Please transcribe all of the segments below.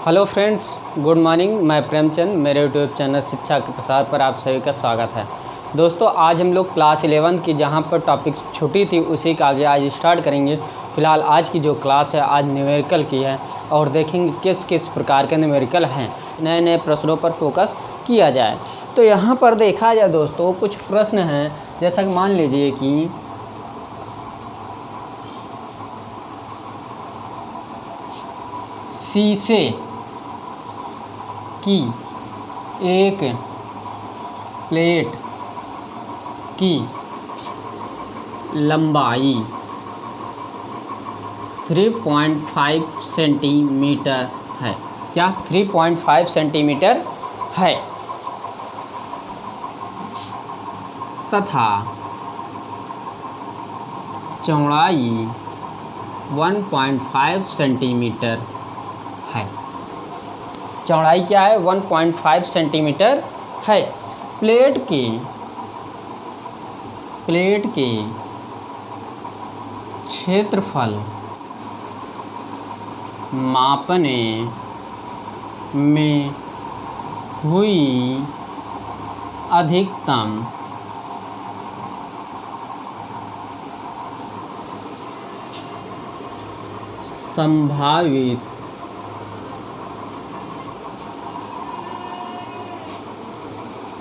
Hello friends, good morning. मैं प्रेमचंद, मेरे YouTube channel शिक्षा के प्रसार पर आप सभी का स्वागत है। दोस्तों, आज हम लोग क्लास 11 की जहां पर टॉपिक छुट्टी थी उसी का आगे आज स्टार्ट करेंगे। फ़िलहाल आज की जो क्लास है आज न्यूमेरिकल की है और देखेंगे किस किस प्रकार के न्यूमेरिकल हैं, नए नए प्रश्नों पर फोकस किया जाए। तो यहाँ पर देखा जाए दोस्तों, कुछ प्रश्न हैं। जैसा कि मान लीजिए कि शीशे की एक प्लेट की लंबाई 3.5 सेंटीमीटर है। क्या 3.5 सेंटीमीटर है तथा चौड़ाई 1.5 सेंटीमीटर है। चौड़ाई क्या है? 1.5 सेंटीमीटर है। प्लेट के क्षेत्रफल मापने में हुई अधिकतम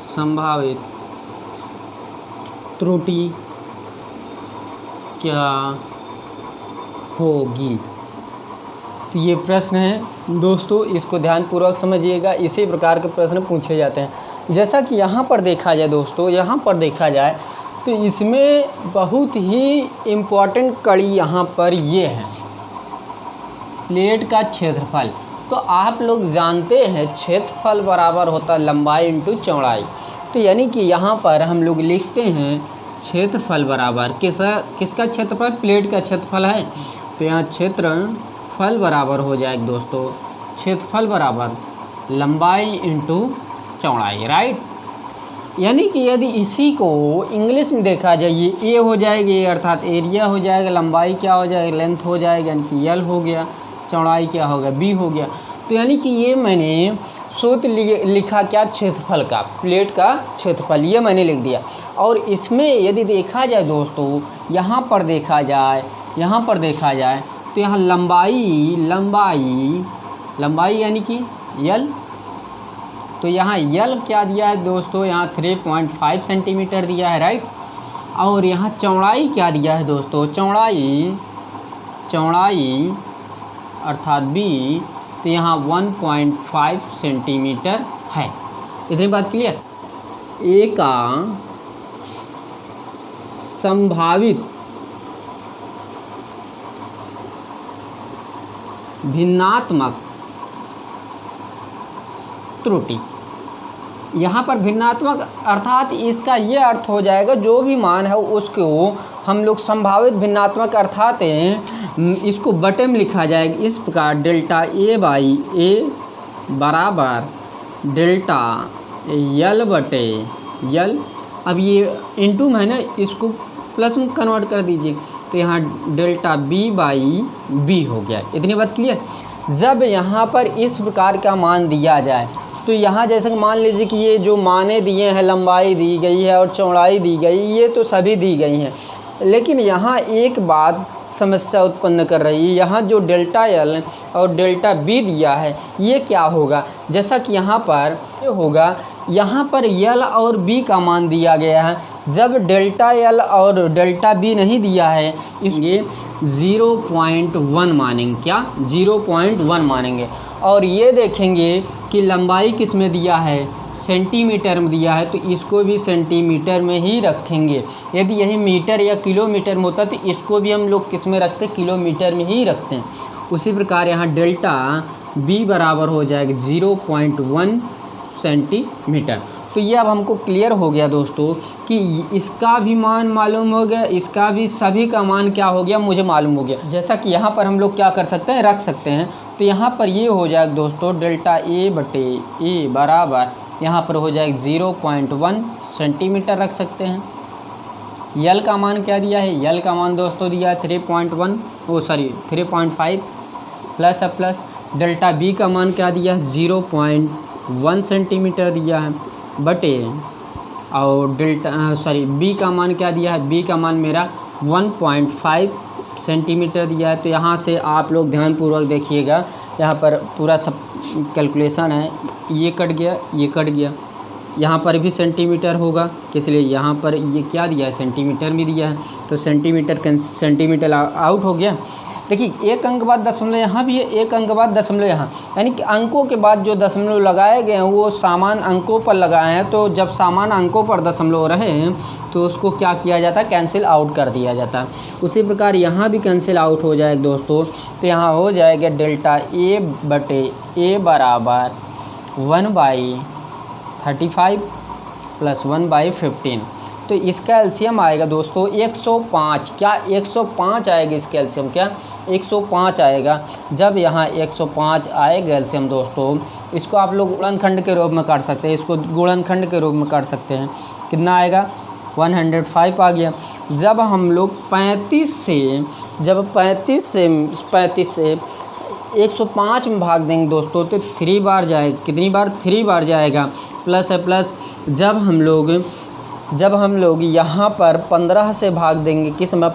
संभावित त्रुटि क्या होगी? तो ये प्रश्न है दोस्तों, इसको ध्यानपूर्वक समझिएगा। इसी प्रकार के प्रश्न पूछे जाते हैं। जैसा कि यहाँ पर देखा जाए दोस्तों, यहाँ पर देखा जाए तो इसमें बहुत ही इम्पोर्टेंट कड़ी यहाँ पर ये है, प्लेट का क्षेत्रफल। तो आप लोग जानते हैं क्षेत्रफल बराबर होता है लंबाई इंटू चौड़ाई। तो यानी कि यहाँ पर हम लोग लिखते हैं क्षेत्रफल बराबर किसका क्षेत्रफल? प्लेट का क्षेत्रफल है। तो यहाँ क्षेत्रफल बराबर हो जाएगा दोस्तों, क्षेत्रफल बराबर लंबाई इंटू चौड़ाई, राइट। यानी कि यदि इसी को इंग्लिश में देखा जाए, ये ए हो जाएगी, ए अर्थात एरिया हो जाएगा, लंबाई क्या हो जाएगा? लेंथ हो जाएगा, यानी कि एल हो गया, चौड़ाई क्या होगा? बी हो गया। तो यानी कि ये मैंने सूत्र लिखा क्या? क्षेत्रफल का, प्लेट का क्षेत्रफल, ये मैंने लिख दिया। और इसमें यदि देखा जाए दोस्तों, यहाँ पर देखा जाए तो यहाँ लंबाई यानी कि यल। तो यहाँ यल क्या दिया है दोस्तों? यहाँ 3.5 सेंटीमीटर दिया है, राइट। और यहाँ चौड़ाई क्या दिया है दोस्तों? चौड़ाई अर्थात बी, तो यहाँ 1.5 सेंटीमीटर है। इतनी बात क्लियर? ए का संभावित भिन्नात्मक त्रुटि, यहाँ पर भिन्नात्मक अर्थात इसका ये अर्थ हो जाएगा जो भी मान है उसको हम लोग संभावित भिन्नात्मक अर्थात इसको बटे में लिखा जाएगा इस प्रकार, डेल्टा ए बाई ए बराबर डेल्टा यल बटे यल। अब ये इनटू में है ना, इसको प्लस में कन्वर्ट कर दीजिए, तो यहाँ डेल्टा बी बाई बी हो गया। इतनी बात क्लियर? जब यहाँ पर इस प्रकार का मान दिया जाए तो यहाँ जैसे कि मान लीजिए कि ये जो माने दिए हैं, लंबाई दी गई है और चौड़ाई दी गई, ये तो सभी दी गई हैं, लेकिन यहाँ एक बात समस्या उत्पन्न कर रही है। यहाँ जो डेल्टा एल और डेल्टा बी दिया है ये क्या होगा? जैसा कि यहाँ पर ये होगा, यहाँ पर एल और बी का मान दिया गया है, जब डेल्टा एल और डेल्टा बी नहीं दिया है इसलिए 0.1 मानेंगे। क्या? 0.1 मानेंगे। और ये देखेंगे कि लंबाई किस में दिया है? सेंटीमीटर में दिया है, तो इसको भी सेंटीमीटर में ही रखेंगे। यदि यही मीटर या किलोमीटर में होता तो इसको भी हम लोग किस में रखते? किलोमीटर में ही रखते हैं। उसी प्रकार यहाँ डेल्टा बी बराबर हो जाएगा 0.1 सेंटीमीटर। तो ये अब हमको क्लियर हो गया दोस्तों कि इसका भी मान मालूम हो गया, इसका भी, सभी का मान क्या हो गया मुझे मालूम हो गया। जैसा कि यहाँ पर हम लोग क्या कर सकते हैं? रख सकते हैं। तो यहाँ पर ये हो जाएगा दोस्तों डेल्टा ए बटे ए बराबर यहाँ पर हो जाएगा 0.1 सेंटीमीटर रख सकते हैं। यल का मान क्या दिया है? यल का मान दोस्तों दिया है 3.5 प्लस डेल्टा बी का मान क्या दिया है 0.1 सेंटीमीटर दिया है बटे, और बी का मान क्या दिया है, बी का मान मेरा 1.5 सेंटीमीटर दिया है। तो यहाँ से आप लोग ध्यानपूर्वक देखिएगा, यहाँ पर पूरा सब कैलकुलेशन है, ये कट गया, ये कट गया, यहाँ पर भी सेंटीमीटर होगा, इसलिए यहाँ पर ये क्या दिया है, सेंटीमीटर में दिया है, तो सेंटीमीटर आउट हो गया। देखिए एक अंक बाद दशमलव यहाँ भी है, एक अंक बाद दशमलव यहाँ, यानी कि अंकों के बाद जो दशमलव लगाए गए हैं वो समान अंकों पर लगाए हैं। तो जब समान अंकों पर दशमलव रहे तो उसको क्या किया जाता है, कैंसिल आउट कर दिया जाता है। उसी प्रकार यहाँ भी कैंसिल आउट हो जाएगा दोस्तों। तो यहाँ हो जाएगा डेल्टा ए बटे ए बराबर 1/35 + 1/15। तो इसका एलसीएम आएगा दोस्तों 105। क्या 105 आएगा इसका एलसीएम, क्या 105 आएगा। जब यहाँ 105 आएगा एलसीएम दोस्तों, इसको आप लोग गुणनखंड के रूप में काट सकते हैं, इसको गुणनखंड के रूप में काट सकते हैं। कितना आएगा, 105 आ गया। जब हम लोग 35 से 105 में भाग देंगे दोस्तों, तो 3 बार जाएगा, कितनी बार, 3 बार जाएगा, प्लस है प्लस। जब हम लोग यहाँ पर 15 से भाग देंगे किस में,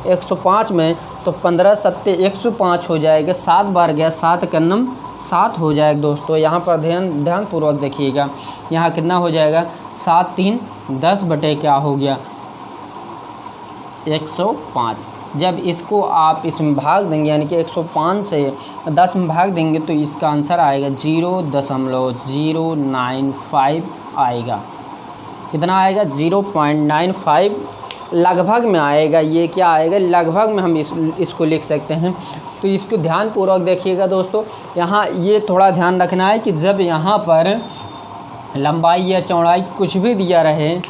105 में, तो 15 × 7 = 105 हो जाएगा। 7 बार गया, 7 × 9 = 7 हो जाएगा दोस्तों। यहाँ पर ध्यानपूर्वक देखिएगा, यहाँ कितना हो जाएगा, 7 × 3 = 10 बटे क्या हो गया, 105। जब इसको आप इसमें भाग देंगे, यानी कि 105 से 10 में भाग देंगे, तो इसका आंसर आएगा 0.095 आएगा। कितना आएगा, 0.95 लगभग में आएगा। ये क्या आएगा, लगभग में हम इसको लिख सकते हैं। तो इसको ध्यानपूर्वक देखिएगा दोस्तों। यहाँ ये थोड़ा ध्यान रखना है कि जब यहाँ पर लंबाई या चौड़ाई कुछ भी दिया रहे,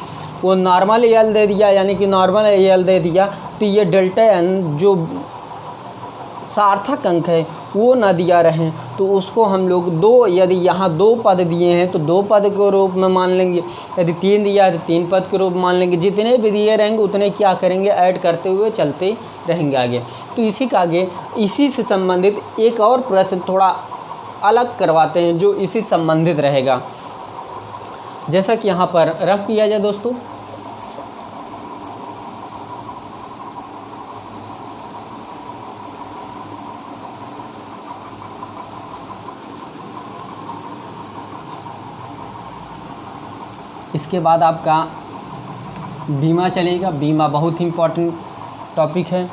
वो नॉर्मल एल दे दिया, यानी कि नॉर्मल एल दे दिया, तो ये डेल्टा एन जो सार्थक अंक है वो ना दिया रहे, तो उसको हम लोग यदि यहाँ 2 पद दिए हैं तो 2 पद के रूप में मान लेंगे, यदि 3 दिया है तो 3 पद के रूप में मान लेंगे। जितने भी दिए रहेंगे उतने क्या करेंगे, ऐड करते हुए चलते रहेंगे आगे। तो इसी का आगे इसी से संबंधित एक और प्रश्न थोड़ा अलग करवाते हैं जो इसी संबंधित रहेगा। जैसा कि यहाँ पर रफ किया जाए दोस्तों, इसके बाद आपका बीमा चलेगा। बीमा बहुत ही इम्पोर्टेंट टॉपिक है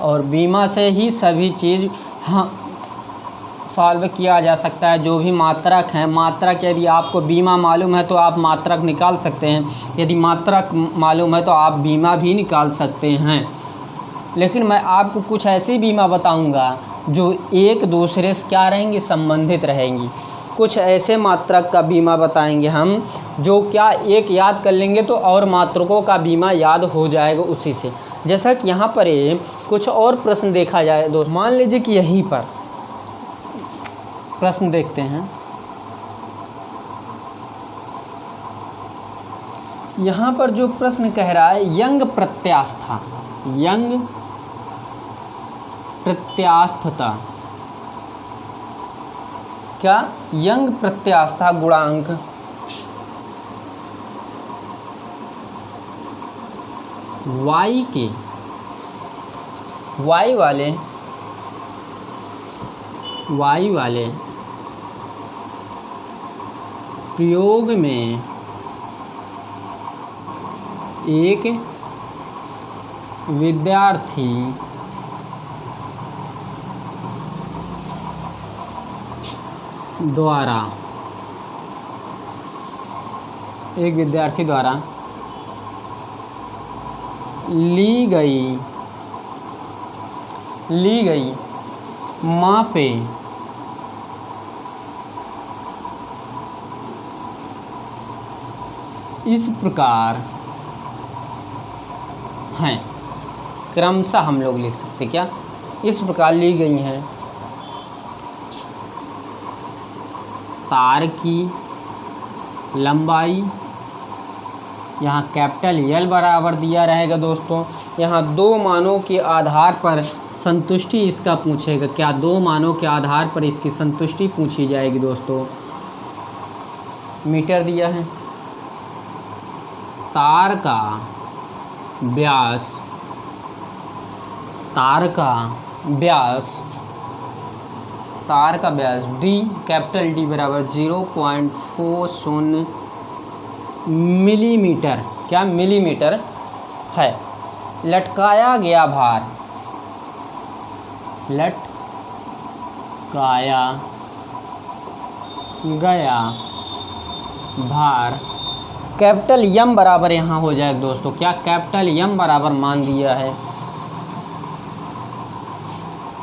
और बीमा से ही सभी चीज़ सॉल्व किया जा सकता है। जो भी मात्रक हैं, मात्रक यदि आपको बीमा मालूम है तो आप मात्रक निकाल सकते हैं, यदि मात्रक मालूम है तो आप बीमा भी निकाल सकते हैं। लेकिन मैं आपको कुछ ऐसी बीमा बताऊंगा जो एक दूसरे से क्या रहेंगी, संबंधित रहेंगी। कुछ ऐसे मात्रक का बीमा बताएंगे हम जो क्या एक याद कर लेंगे तो और मात्रकों का बीमा याद हो जाएगा उसी से। जैसा कि यहाँ पर कुछ और प्रश्न देखा जाए दोस्त, मान लीजिए कि यहीं पर प्रश्न देखते हैं। यहाँ पर जो प्रश्न कह रहा है यंग प्रत्यास्थता, क्या यंग प्रत्यास्था गुणांक y वाले प्रयोग में एक विद्यार्थी द्वारा ली गई मापे इस प्रकार हैं। क्रमशः हम लोग लिख सकते, क्या इस प्रकार ली गई हैं। तार की लंबाई यहाँ कैपिटल यल बराबर दिया रहेगा दोस्तों। यहाँ दो मानों के आधार पर संतुष्टि इसका पूछेगा, क्या दो मानों के आधार पर इसकी संतुष्टि पूछी जाएगी दोस्तों। मीटर दिया है। तार का व्यास, तार का व्यास डी, कैपिटल डी बराबर 0.40 मिलीमीटर, क्या मिलीमीटर है। लटकाया गया भार, लटकाया गया भार कैपिटल यम बराबर यहाँ हो जाएगा दोस्तों, क्या कैपिटल यम बराबर मान दिया है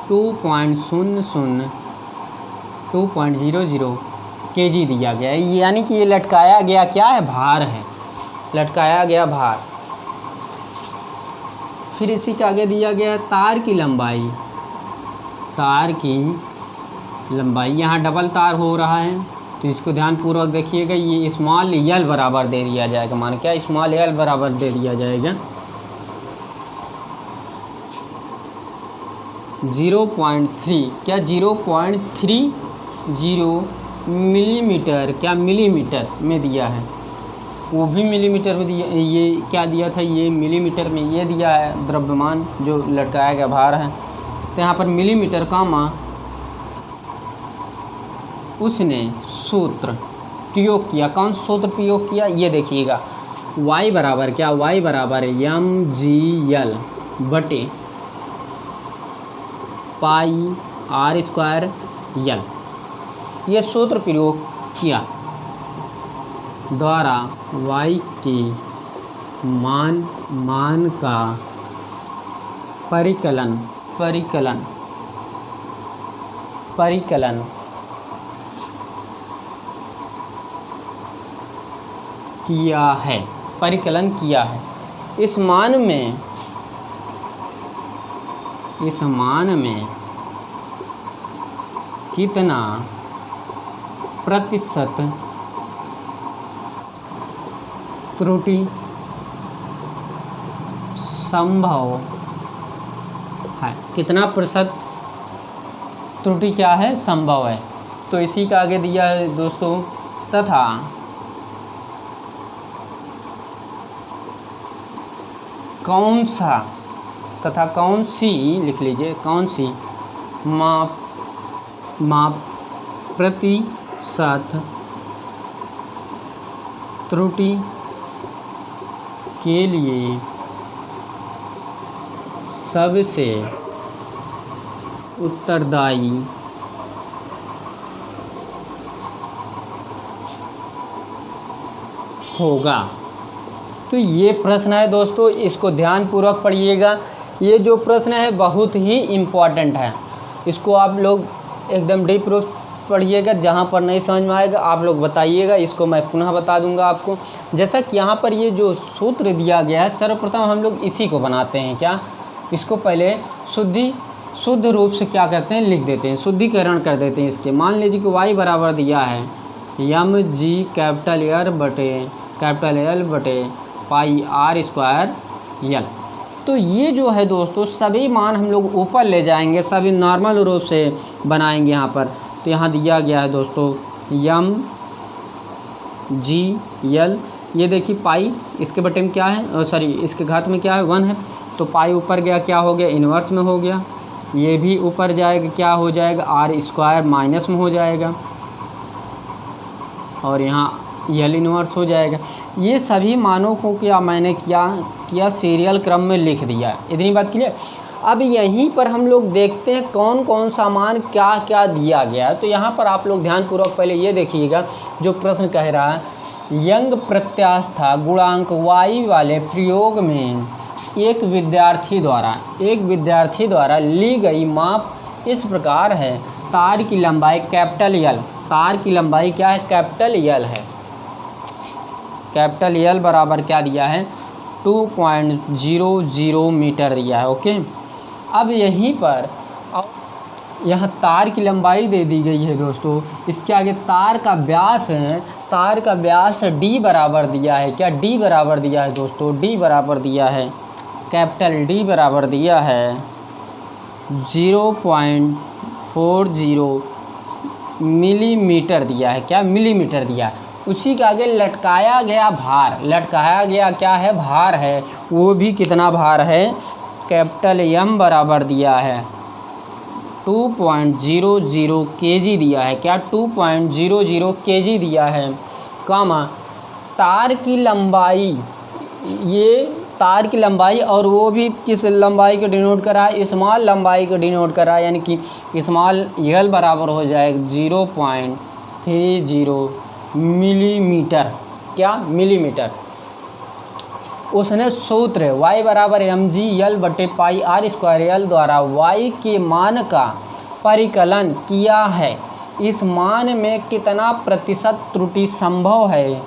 2.00 kg दिया गया है। यानी कि ये लटकाया गया क्या है, भार है, लटकाया गया भार। फिर इसी के आगे दिया गया है तार की लंबाई, तार की लंबाई, यहाँ डबल तार हो रहा है तो इसको ध्यानपूर्वक देखिएगा। ये स्मॉल यल बराबर दे दिया जाएगा, मान क्या स्मॉल यल बराबर दे दिया जाएगा 0.3, क्या 0.30 मिलीमीटर, क्या मिलीमीटर में दिया है, वो भी मिलीमीटर में दिया। ये क्या दिया था, ये मिलीमीटर में ये दिया है द्रव्यमान जो लटकाया गया भार है। तो यहाँ पर मिलीमीटर कामा उसने सूत्र प्रयोग किया, कौन सूत्र प्रयोग किया ये देखिएगा। y बराबर क्या, y बराबर mgl बटे पाई आर स्क्वायर यल, ये सूत्र प्रयोग किया द्वारा y के मान का परिकलन किया है, परिकलन किया है। इस मान में कितना प्रतिशत त्रुटि संभव है, कितना प्रतिशत त्रुटि क्या है, संभव है। तो इसी का आगे दिया है दोस्तों, तथा कौन सी लिख लीजिए, कौन सी माप प्रतिशत त्रुटि के लिए सबसे उत्तरदायी होगा। तो ये प्रश्न है दोस्तों, इसको ध्यानपूर्वक पढ़िएगा। ये जो प्रश्न है बहुत ही इम्पॉर्टेंट है, इसको आप लोग एकदम डीप रूप पढ़िएगा। जहाँ पर नहीं समझ में आएगा आप लोग बताइएगा, इसको मैं पुनः बता दूंगा आपको। जैसा कि यहाँ पर ये जो सूत्र दिया गया है, सर्वप्रथम हम लोग इसी को बनाते हैं, क्या इसको पहले शुद्ध रूप से क्या करते हैं, लिख देते हैं, शुद्धिकरण कर देते हैं इसके। मान लीजिए कि y बराबर दिया है mg कैपिटल L बटे पाई आर स्क्वायर यल। तो ये जो है दोस्तों सभी मान हम लोग ऊपर ले जाएंगे, सभी नॉर्मल रूप से बनाएंगे यहाँ पर। तो यहाँ दिया गया है दोस्तों mg/l, ये देखिए पाई इसके बटे में क्या है, सॉरी इसके घात में क्या है 1 है, तो पाई ऊपर गया क्या हो गया, इन्वर्स में हो गया। ये भी ऊपर जाएगा क्या हो जाएगा, आर स्क्वायर माइनस में हो जाएगा, और यहाँ यल इन्वर्स हो जाएगा। ये सभी मानों को क्या मैंने किया सीरियल क्रम में लिख दिया, इतनी बात क्लियर। अब यहीं पर हम लोग देखते हैं कौन कौन सा मान क्या क्या दिया गया है। तो यहाँ पर आप लोग ध्यानपूर्वक पहले ये देखिएगा, जो प्रश्न कह रहा है यंग प्रत्यास्था गुणांक y वाले प्रयोग में एक विद्यार्थी द्वारा ली गई माप इस प्रकार है। तार की लंबाई कैपिटल यल, तार की लंबाई क्या है, कैपिटल यल है, कैपिटल यल बराबर क्या दिया है 2.00 मीटर दिया है। ओके, अब यहीं पर यहाँ तार की लंबाई दे दी गई है दोस्तों, इसके आगे तार का व्यास है तार का व्यास d बराबर दिया है, क्या d बराबर दिया है दोस्तों, d बराबर दिया है, कैपिटल D बराबर दिया है 0.40 मिलीमीटर दिया है, क्या मिलीमीटर दिया है। उसी के आगे लटकाया गया भार, लटकाया गया क्या है, भार है, वो भी कितना भार है, कैपिटल M बराबर दिया है 2.00 kg दिया है, क्या 2.00 kg दिया है, कामा तार की लंबाई, ये तार की लंबाई और वो भी किस लंबाई को डिनोट करा है, स्मॉल लंबाई को डिनोट करा है, यानी कि स्मॉल L बराबर हो जाएगा 0.30 मिलीमीटर, क्या मिलीमीटर। उसने सूत्र y बराबर mg/L/πr² द्वारा y के मान का परिकलन किया है। इस मान में कितना प्रतिशत त्रुटि संभव है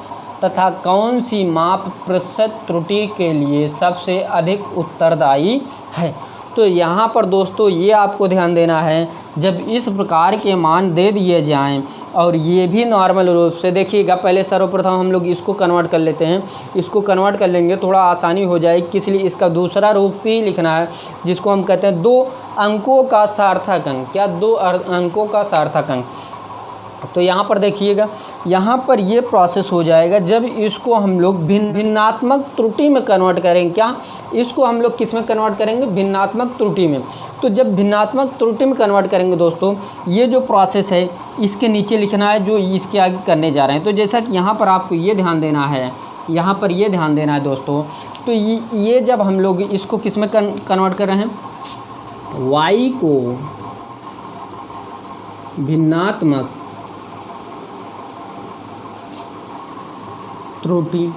तथा कौन सी माप प्रतिशत त्रुटि के लिए सबसे अधिक उत्तरदायी है। तो यहाँ पर दोस्तों ये आपको ध्यान देना है, जब इस प्रकार के मान दे दिए जाएं और ये भी नॉर्मल रूप से, देखिएगा पहले सर्वप्रथम हम लोग इसको कन्वर्ट कर लेते हैं, इसको कन्वर्ट कर लेंगे थोड़ा आसानी हो जाएगी, इसलिए इसका दूसरा रूप भी लिखना है जिसको हम कहते हैं 2 अंकों का सार्थक अंक, क्या 2 अंकों का सार्थक अंक। तो यहाँ पर देखिएगा, यहाँ पर ये प्रोसेस हो जाएगा जब इसको हम लोग भिन्नात्मक त्रुटि में कन्वर्ट करेंगे, क्या इसको हम लोग किस में कन्वर्ट करेंगे, भिन्नात्मक त्रुटि में। तो जब भिन्नात्मक त्रुटि में कन्वर्ट करेंगे दोस्तों, ये जो प्रोसेस है इसके नीचे लिखना है जो इसके आगे करने जा रहे हैं। तो जैसा कि यहाँ पर आपको ये ध्यान देना है, यहाँ पर ये ध्यान देना है दोस्तों, तो ये जब हम लोग इसको किस में कन्वर्ट कर रहे हैं, y को भिन्नात्मक त्रुटि,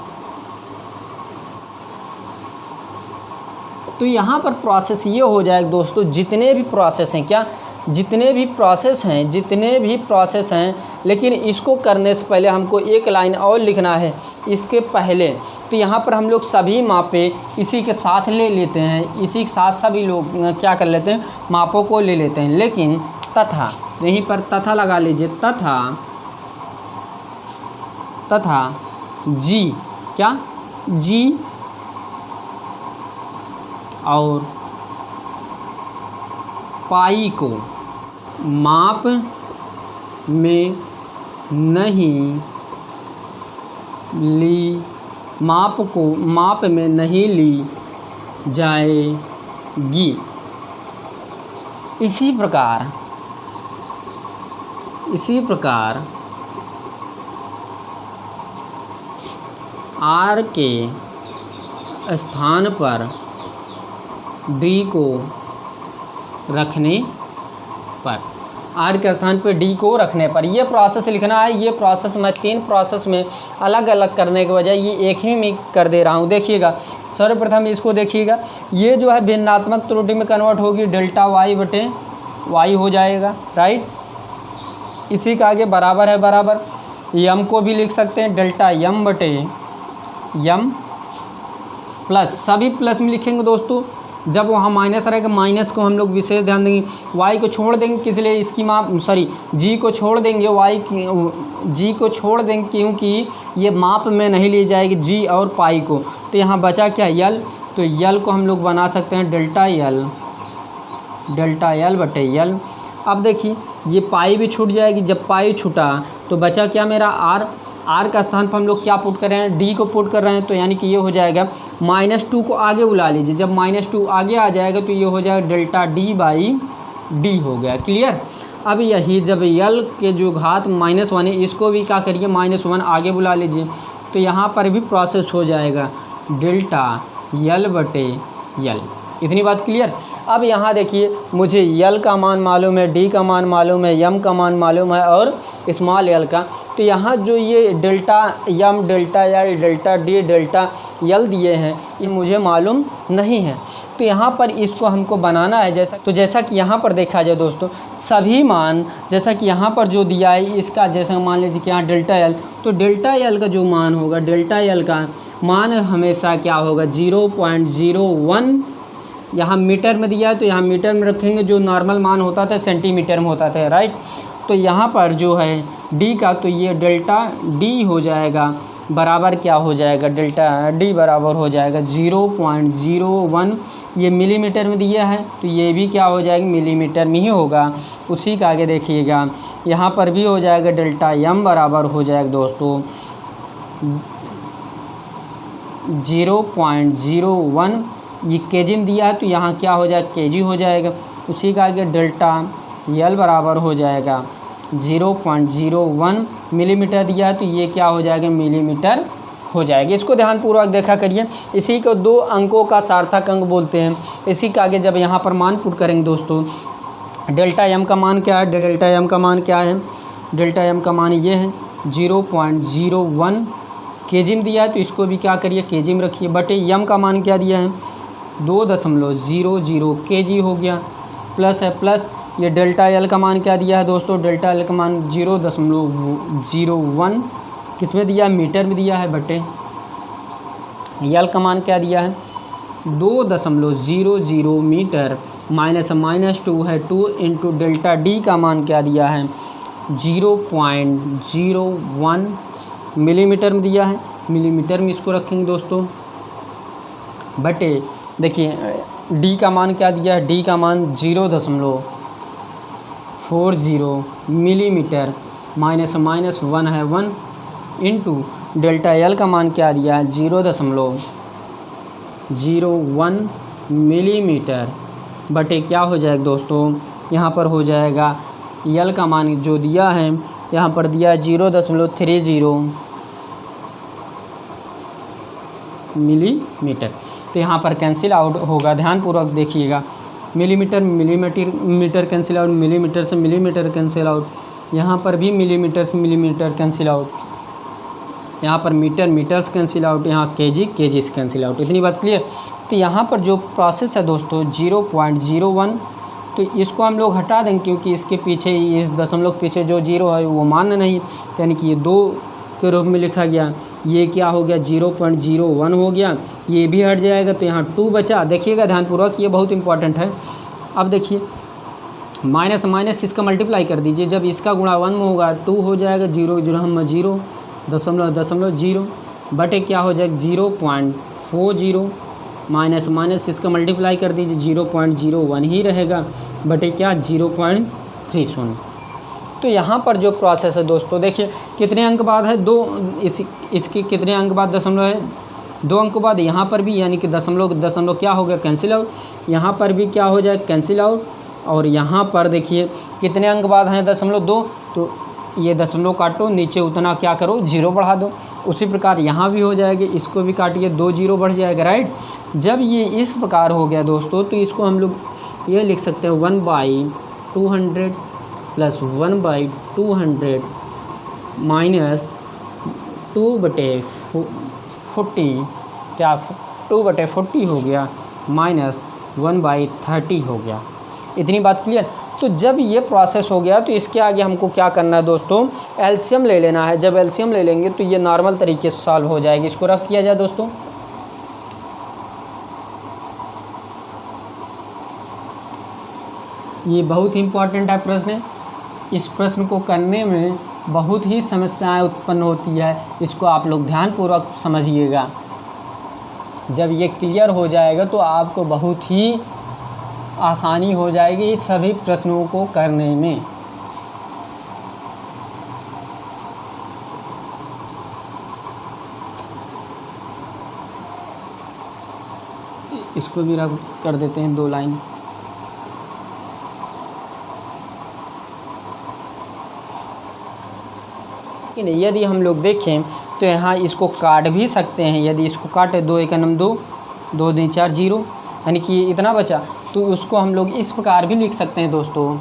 तो यहाँ पर प्रोसेस ये हो जाएगा दोस्तों, जितने भी प्रोसेस हैं, क्या जितने भी प्रोसेस हैं, लेकिन इसको करने से पहले हमको एक लाइन और लिखना है इसके पहले। तो यहाँ पर हम लोग सभी मापे इसी के साथ ले लेते हैं, इसी के साथ सभी लोग क्या कर लेते हैं, मापों को ले लेते हैं। लेकिन तथा, यहीं पर तथा लगा लीजिए, तथा जी, क्या जी और पाई को माप में नहीं ली जाएगी। इसी प्रकार R के स्थान पर D को रखने पर, ये प्रोसेस लिखना है। ये प्रोसेस मैं 3 प्रोसेस में अलग अलग करने के बजाय ये एक ही में कर दे रहा हूँ। देखिएगा सर्वप्रथम इसको देखिएगा, ये जो है भिन्नात्मक त्रुटि में कन्वर्ट होगी, डेल्टा y हो जाएगा, राइट। इसी का आगे बराबर है, बराबर m को भी लिख सकते हैं डेल्टा m प्लस, सभी प्लस में लिखेंगे दोस्तों। जब वहाँ माइनस रहेगा, माइनस को हम लोग विशेष ध्यान देंगे, y को छोड़ देंगे, किस लिए, इसकी माप g को छोड़ देंगे, g को छोड़ देंगे क्योंकि ये माप में नहीं ली जाएगी g और पाई को। तो यहाँ बचा क्या, l। तो l को हम लोग बना सकते हैं डेल्टा l। अब देखिए ये पाई भी छूट जाएगी, जब पाई छूटा तो बचा क्या मेरा r का स्थान पर हम लोग क्या पुट कर रहे हैं, d को पुट कर रहे हैं। तो यानी कि ये हो जाएगा -2 को आगे बुला लीजिए, जब -2 आगे आ जाएगा तो ये हो जाएगा डेल्टा d/d हो गया, क्लियर। अब यही जब l के जो घात -1 है इसको भी क्या करिए, -1 आगे बुला लीजिए, तो यहाँ पर भी प्रोसेस हो जाएगा डेल्टा l/l। इतनी बात क्लियर। अब यहाँ देखिए मुझे l का मान मालूम है, d का मान मालूम है, m का मान मालूम है और स्मॉल l का। तो यहाँ जो ये delta m, delta l, delta d, delta l दिए हैं ये मुझे मालूम नहीं है। तो यहाँ पर इसको हमको बनाना है, जैसा कि यहाँ पर देखा जाए दोस्तों, सभी मान जैसा कि यहाँ पर जो दिया है इसका, जैसा मान लीजिए कि यहाँ डेल्टा l, तो डेल्टा l का जो मान होगा, डेल्टा l का मान हमेशा क्या होगा, 0.01। यहाँ मीटर में दिया है तो यहाँ मीटर में रखेंगे, जो नॉर्मल मान होता था सेंटीमीटर में होता था, राइट। तो यहाँ पर जो है डी का, तो ये डेल्टा डी हो जाएगा बराबर क्या हो जाएगा, डेल्टा डी बराबर हो जाएगा 0.01, ये मिलीमीटर में दिया है तो ये भी क्या हो जाएगा, मिलीमीटर में ही होगा। उसी का आगे देखिएगा यहाँ पर भी हो जाएगा डेल्टा एम बराबर हो जाएगा दोस्तों 0.01, ये केजी में दिया है तो यहाँ क्या हो जाएगा, केजी हो जाएगा। उसी का आगे डेल्टा एल बराबर हो जाएगा 0.01 मिलीमीटर दिया है तो ये क्या हो जाएगा, मिलीमीटर हो जाएगा। इसको ध्यानपूर्वक देखा करिए, इसी को 2 अंकों का सार्थक अंक बोलते हैं। इसी का आगे जब यहाँ पर मान पुट करेंगे दोस्तों, डेल्टा एम का मान क्या है, डेल्टा एम का मान क्या है, डेल्टा एम का मान ये है 0.01 केजी में दिया है तो इसको भी क्या करिए, केजी में रखिए, बटे एम का मान क्या दिया है 2.00 केजी हो गया, प्लस है प्लस ये डेल्टा एल का मान क्या दिया है दोस्तों, डेल्टा एल का मान 0.01 किस में दिया है, मीटर में दिया है, बटे एल का मान क्या दिया है 2.00 मीटर, -2 है 2 इंटू डेल्टा डी का मान क्या दिया है 0.01 मिलीमीटर में दिया है, मिलीमीटर में इसको रखेंगे दोस्तों, बटे देखिए डी का मान क्या दिया है, डी का मान 0.40 मिलीमीटर, -1 है 1 इंटू डेल्टा एल का मान क्या दिया है 0.01 मिलीमीटर, बटे क्या हो जाएगा दोस्तों, यहाँ पर हो जाएगा एल का मान जो दिया है यहाँ पर दिया है 0.30 मिलीमीटर, तो यहाँ पर कैंसिल आउट होगा। ध्यानपूर्वक देखिएगा, millimetre metre cancel out, millimetre से मिलीमीटर कैंसिल आउट, यहाँ पर भी मिलीमीटर से मिलीमीटर कैंसिल आउट, यहाँ पर मीटर से कैंसिल आउट, यहाँ केजी से कैंसिल आउट। इतनी बात क्लियर। तो यहाँ पर जो प्रोसेस है दोस्तों 0.01, तो इसको हम लोग हटा देंगे क्योंकि इसके पीछे, इस दशमलव के पीछे जो 0 है वो मान्य नहीं, यानी कि ये 2 के रूप में लिखा गया, ये क्या हो गया 0.01 हो गया, ये भी हट जाएगा तो यहाँ 2 बचा। देखिएगा ध्यानपूर्वक, ये बहुत इंपॉर्टेंट है। अब देखिए माइनस माइनस इसका मल्टीप्लाई कर दीजिए, जब इसका गुणा 1 में होगा 2 हो जाएगा, 0.0 बटे क्या हो जाएगा 0.40, माइनस माइनस इसका मल्टीप्लाई कर दीजिए 0.01 ही रहेगा, बटे क्या 0.30। तो यहाँ पर जो प्रोसेस है दोस्तों देखिए कितने अंक बाद है, 2, इसके कितने अंक बाद दशमलव है 2 अंक बाद, यहाँ पर भी यानी कि दशमलव क्या हो गया कैंसिल आउट, यहाँ पर भी क्या हो जाए कैंसिल आउट, और यहाँ पर देखिए कितने अंक बाद हैं 0.2, तो ये दशमलव काटो, नीचे उतना क्या करो 0 बढ़ा दो। उसी प्रकार यहाँ भी हो जाएगा, इसको भी काटिए 2 0 बढ़ जाएगा, राइट। जब ये इस प्रकार हो गया दोस्तों तो इसको हम लोग ये लिख सकते हैं 1/200 प्लस 1/200 माइनस 2/40, क्या 2/40 हो गया, माइनस 1/30 हो गया। इतनी बात क्लियर। तो जब ये प्रोसेस हो गया तो इसके आगे हमको क्या करना है दोस्तों, एलसीएम ले लेना है। जब एलसीएम ले लेंगे तो ये नॉर्मल तरीके से सॉल्व हो जाएगी। इसको रख किया जाए दोस्तों, ये बहुत ही इम्पोर्टेंट है प्रश्न। इस प्रश्न को करने में बहुत ही समस्याएं उत्पन्न होती है, इसको आप लोग ध्यानपूर्वक समझिएगा। जब ये क्लियर हो जाएगा तो आपको बहुत ही आसानी हो जाएगी सभी प्रश्नों को करने में। इसको भी रब कर देते हैं 2 लाइन। यदि हम लोग देखें तो यहाँ इसको काट भी सकते हैं। यदि इसको काटे 2 1 2, 2 2 4 0, यानी कि इतना बचा, तो उसको हम लोग इस प्रकार भी लिख सकते हैं दोस्तों।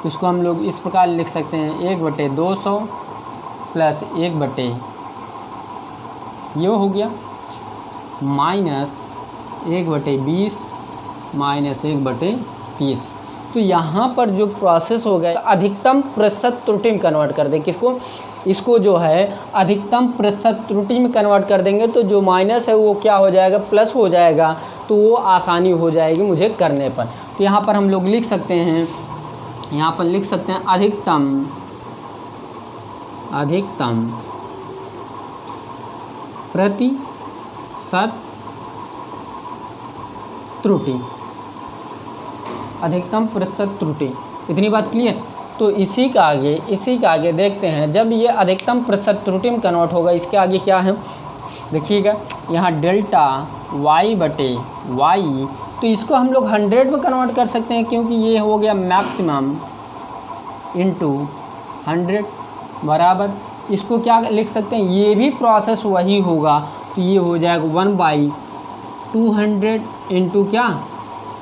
इसको हम लोग इस प्रकार लिख सकते हैं 1/200 प्लस 1/, ये हो गया, माइनस 1/20 माइनस 1/30। तो यहाँ पर जो प्रोसेस हो गया अधिकतम प्रतिशत त्रुटि में कन्वर्ट कर दें। किसको? इसको जो है अधिकतम प्रतिशत त्रुटि में कन्वर्ट कर देंगे तो जो माइनस है वो क्या हो जाएगा, प्लस हो जाएगा। तो वो आसानी हो जाएगी मुझे करने पर। तो यहाँ पर हम लोग लिख सकते हैं यहाँ पर लिख सकते हैं अधिकतम प्रतिशत त्रुटि, अधिकतम प्रतिशत त्रुटि। इतनी बात क्लियर। तो इसी का आगे देखते हैं, जब ये अधिकतम प्रतिशत त्रुटि में कन्वर्ट होगा, इसके आगे क्या है देखिएगा, यहाँ डेल्टा y बटे y, तो इसको हम लोग 100 में कन्वर्ट कर सकते हैं, क्योंकि ये हो गया मैक्सिमम इंटू 100 बराबर, इसको क्या लिख सकते हैं, ये भी प्रोसेस वही होगा, तो ये हो जाएगा 1/200 इंटू क्या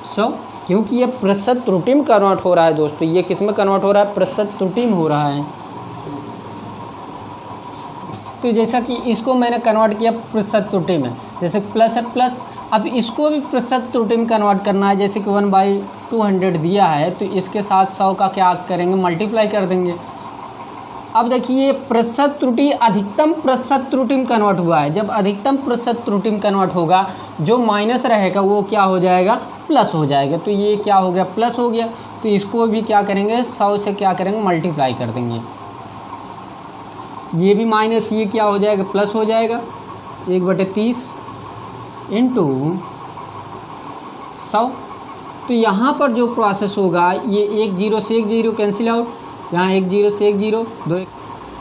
100, क्योंकि ये प्रतिशत त्रुटि में कन्वर्ट हो रहा है दोस्तों। ये किस में कन्वर्ट हो रहा है, प्रतिशत त्रुटि में हो रहा है। तो जैसा कि इसको मैंने कन्वर्ट किया प्रतिशत त्रुटि में, जैसे प्लस है प्लस, अब इसको भी प्रतिशत त्रुटि में कन्वर्ट करना है, जैसे कि 1/200 दिया है, तो इसके साथ 100 का क्या करेंगे, मल्टीप्लाई कर देंगे। अब देखिए प्रतिशत त्रुटि अधिकतम प्रतिशत त्रुटि में कन्वर्ट हुआ है, जब अधिकतम प्रतिशत त्रुटि में कन्वर्ट होगा, जो माइनस रहेगा वो क्या हो जाएगा, प्लस हो जाएगा। तो ये क्या हो गया, प्लस हो गया, तो इसको भी क्या करेंगे, 100 से क्या करेंगे, मल्टीप्लाई कर देंगे। ये भी माइनस, ये क्या हो जाएगा, प्लस हो जाएगा, 1/30 इंटू 100। तो यहाँ पर जो प्रोसेस होगा, ये 1 0 से 1 0 कैंसिल आउट, यहाँ 1 0 से 1 0,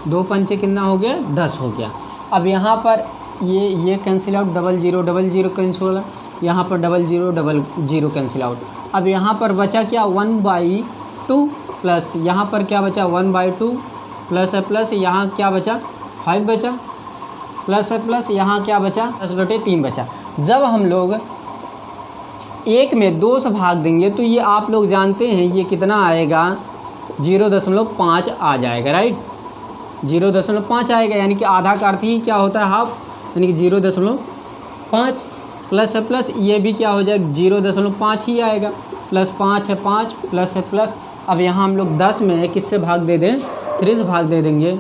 2 पंचे कितना हो गया, 10 हो गया। अब यहाँ पर ये कैंसिल आउट, 0 0 0 0 कैंसिल होगा, यहाँ पर 0 0 0 0 कैंसिल आउट। अब यहाँ पर बचा क्या, 1/2 प्लस यहाँ पर क्या बचा, 1/2 प्लस है प्लस, यहाँ क्या बचा, 5 बचा, प्लस है प्लस, यहाँ क्या बचा, 10/3 बचा। जब हम लोग 1 में 2 से भाग देंगे, तो ये आप लोग जानते हैं ये कितना आएगा, 0.5 आ जाएगा, राइट, 0.5 आएगा, यानी कि आधा का अर्थ ही क्या होता है, हाफ, यानी कि 0.5 प्लस है प्लस, ये भी क्या हो जाएगा, 0.5 ही आएगा, प्लस 5 है 5, प्लस है प्लस। अब यहाँ हम लोग 10 में किससे भाग दे दें, 3 से भाग दे देंगे,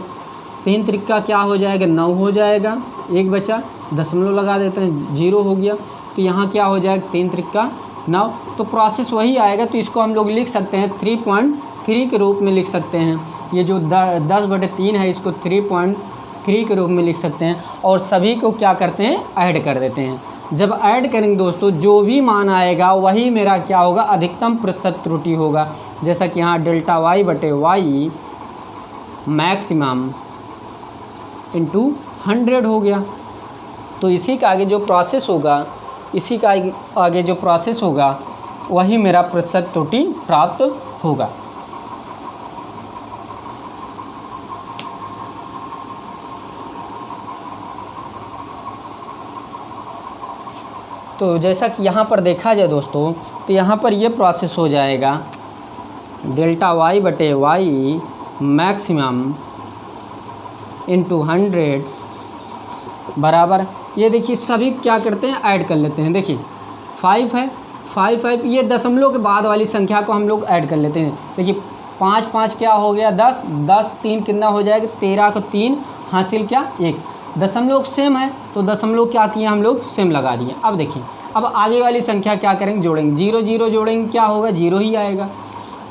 3 त्रिका क्या हो जाएगा, 9 हो जाएगा, 1 बचा, दशमलव लगा देते हैं, 0 हो गया, तो यहाँ क्या हो जाएगा, 3 त्रिका 9। तो प्रोसेस वही आएगा, तो इसको हम लोग लिख सकते हैं 3.3 के रूप में लिख सकते हैं। ये जो 10/3 है, इसको 3.3 के रूप में लिख सकते हैं, और सभी को क्या करते हैं, ऐड कर देते हैं। जब ऐड करेंगे दोस्तों, जो भी मान आएगा वही मेरा क्या होगा, अधिकतम प्रतिशत त्रुटि होगा। जैसा कि यहाँ डेल्टा y बटे y मैक्सिमम इंटू 100 हो गया। तो इसी का आगे जो प्रोसेस होगा, वही मेरा प्रतिशत त्रुटि प्राप्त होगा। तो जैसा कि यहाँ पर देखा जाए दोस्तों, तो यहाँ पर ये प्रोसेस हो जाएगा, डेल्टा y बटे y मैक्सिमम इंटू 100 बराबर, ये देखिए सभी क्या करते हैं, ऐड कर लेते हैं। देखिए 5 है, 5 ये दशमलव के बाद वाली संख्या को हम लोग ऐड कर लेते हैं। देखिए 5 5 क्या हो गया, 10 10 3 कितना हो जाएगा, 13 को 3 हासिल क्या, 1। दशमलव सेम है, तो दशमलव क्या किया, हम लोग सेम लगा दिए। अब देखिए, अब आगे वाली संख्या क्या करेंगे, जोड़ेंगे, 0 0 जोड़ेंगे, क्या होगा, 0 ही आएगा।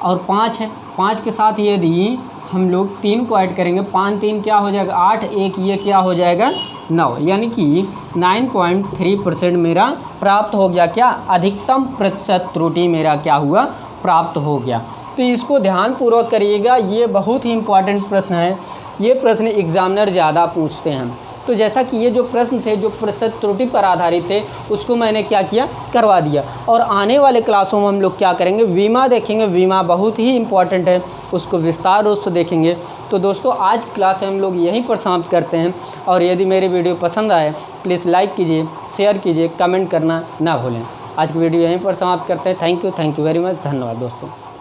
और 5 है, 5 के साथ यदि हम लोग 3 को ऐड करेंगे, 5 3 क्या हो जाएगा, 8, 1 ये क्या हो जाएगा, 9, यानी कि 9.3% मेरा प्राप्त हो गया। क्या, अधिकतम प्रतिशत त्रुटि मेरा क्या हुआ, प्राप्त हो गया। तो इसको ध्यानपूर्वक करिएगा, ये बहुत ही इम्पॉर्टेंट प्रश्न है। ये प्रश्न एग्जामिनर ज़्यादा पूछते हैं। तो जैसा कि ये जो प्रश्न थे, जो प्रतिशत त्रुटि पर आधारित थे, उसको मैंने क्या किया, करवा दिया। और आने वाले क्लासों में हम लोग क्या करेंगे, वीमा देखेंगे। वीमा बहुत ही इम्पॉर्टेंट है, उसको विस्तार रूप से देखेंगे। तो दोस्तों आज क्लास हम लोग यहीं पर समाप्त करते हैं। और यदि मेरी वीडियो पसंद आए, प्लीज़ लाइक कीजिए, शेयर कीजिए, कमेंट करना ना भूलें। आज की वीडियो यहीं पर समाप्त करते हैं। थैंक यू वेरी मच, धन्यवाद दोस्तों।